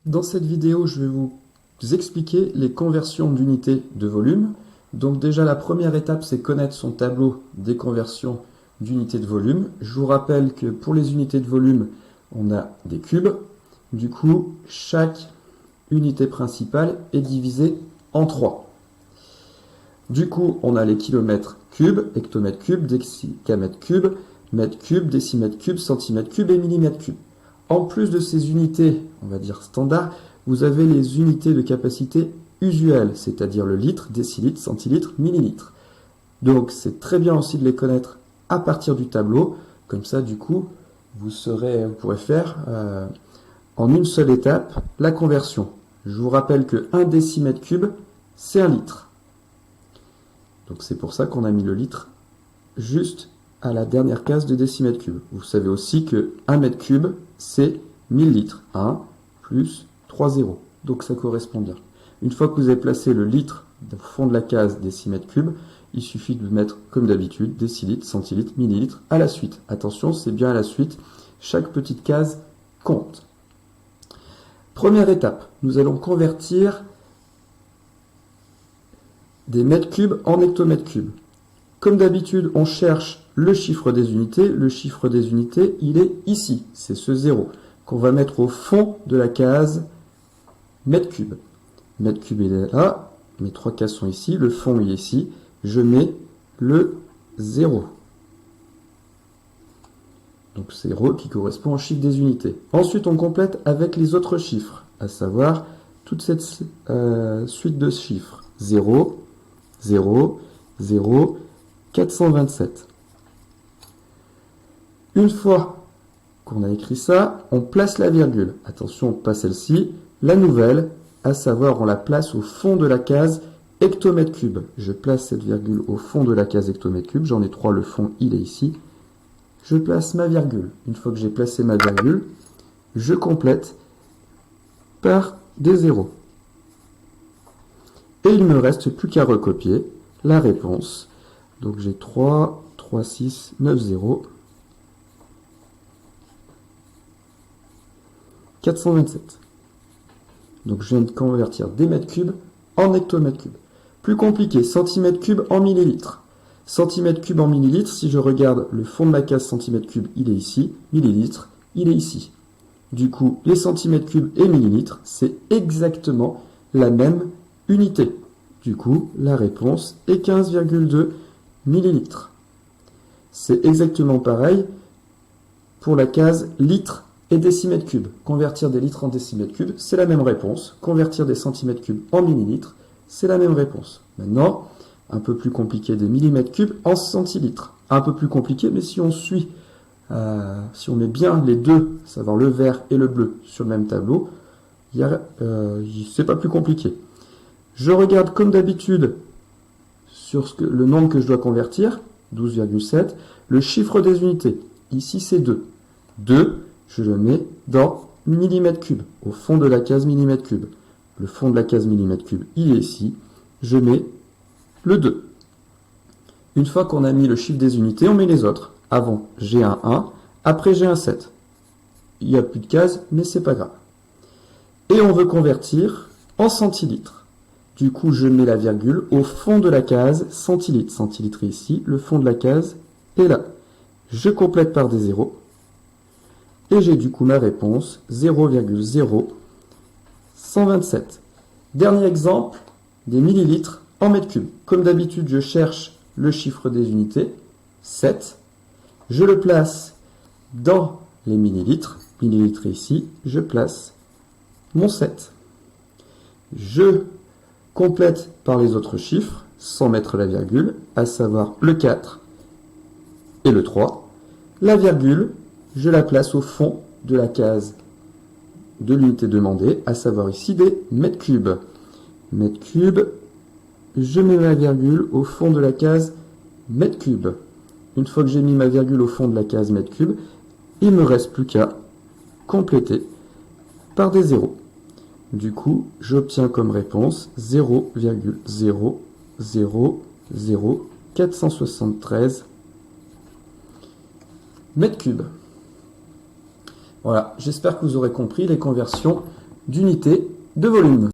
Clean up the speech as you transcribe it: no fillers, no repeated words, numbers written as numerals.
Dans cette vidéo, je vais vous expliquer les conversions d'unités de volume. Donc déjà, la première étape, c'est connaître son tableau des conversions d'unités de volume. Je vous rappelle que pour les unités de volume, on a des cubes. Du coup, chaque unité principale est divisée en 3. Du coup, on a les kilomètres cubes, hectomètres cubes, décamètres cubes, mètres cubes, décimètres cubes, centimètres cubes et millimètres cubes. En plus de ces unités, on va dire standards, vous avez les unités de capacité usuelles, c'est-à-dire le litre, décilitre, centilitre, millilitre. Donc c'est très bien aussi de les connaître à partir du tableau, comme ça du coup vous pourrez faire en une seule étape la conversion. Je vous rappelle que 1 décimètre cube, c'est 1 litre. Donc c'est pour ça qu'on a mis le litre juste à la dernière case de décimètre cube. Vous savez aussi que 1 mètre cube, c'est 1000 litres. 1 plus 3 zéros. Donc ça correspond bien. Une fois que vous avez placé le litre au fond de la case décimètre cube, il suffit de mettre, comme d'habitude, décilitres, centilitres, millilitres à la suite. Attention, c'est bien à la suite. Chaque petite case compte. Première étape, nous allons convertir des mètres cubes en hectomètres cubes. Comme d'habitude, on cherche le chiffre des unités. Le chiffre des unités, il est ici. C'est ce 0 qu'on va mettre au fond de la case mètre cube. Mètre cube, il est là. Mes 3 cases sont ici. Le fond, il est ici. Je mets le 0. Donc 0 qui correspond au chiffre des unités. Ensuite, on complète avec les autres chiffres, à savoir toute cette suite de chiffres. 0, 0, 0, 427. Une fois qu'on a écrit ça, on place la virgule. Attention, pas celle-ci. La nouvelle, à savoir, on la place au fond de la case hectomètre cube. Je place cette virgule au fond de la case hectomètre cube. J'en ai 3, le fond, il est ici. Je place ma virgule. Une fois que j'ai placé ma virgule, je complète par des zéros. Et il ne me reste plus qu'à recopier la réponse. Donc j'ai 3, 3, 6, 9, 0, 427. Donc je viens de convertir des mètres cubes en hectomètres cubes. Plus compliqué, centimètres cubes en millilitres. Centimètres cubes en millilitres, si je regarde le fond de ma case centimètres cubes, il est ici. Millilitres, il est ici. Du coup, les centimètres cubes et millilitres, c'est exactement la même unité. Du coup, la réponse est 15,2 millilitres. C'est exactement pareil pour la case litres et décimètres cubes. Convertir des litres en décimètres cubes, c'est la même réponse. Convertir des centimètres cubes en millilitres, c'est la même réponse. Maintenant, un peu plus compliqué, des millimètres cubes en centilitres. Un peu plus compliqué, mais si on suit, si on met bien les deux, à savoir le vert et le bleu, sur le même tableau, c'est pas plus compliqué. Je regarde comme d'habitude sur le nombre que je dois convertir, 12,7, le chiffre des unités. Ici, c'est 2. 2, je le mets dans millimètres cubes, au fond de la case millimètres cubes. Le fond de la case millimètres cubes, il est ici. Je mets le 2. Une fois qu'on a mis le chiffre des unités, on met les autres. Avant, j'ai un 1. Après, j'ai un 7. Il n'y a plus de cases, mais c'est pas grave. Et on veut convertir en centilitres. Du coup, je mets la virgule au fond de la case centilitres. Centilitres est ici, le fond de la case est là. Je complète par des zéros. Et j'ai du coup ma réponse, 0,0127. Dernier exemple, des millilitres en mètres cubes. Comme d'habitude, je cherche le chiffre des unités, 7. Je le place dans les millilitres. Millilitres est ici, je place mon 7. Je complète par les autres chiffres, sans mettre la virgule, à savoir le 4 et le 3. La virgule, je la place au fond de la case de l'unité demandée, à savoir ici des mètres cubes. Mètres cubes, je mets ma virgule au fond de la case mètres cubes. Une fois que j'ai mis ma virgule au fond de la case mètres cubes, il ne me reste plus qu'à compléter par des zéros. Du coup, j'obtiens comme réponse 0,0000473 mètres cubes. Voilà, j'espère que vous aurez compris les conversions d'unité de volume.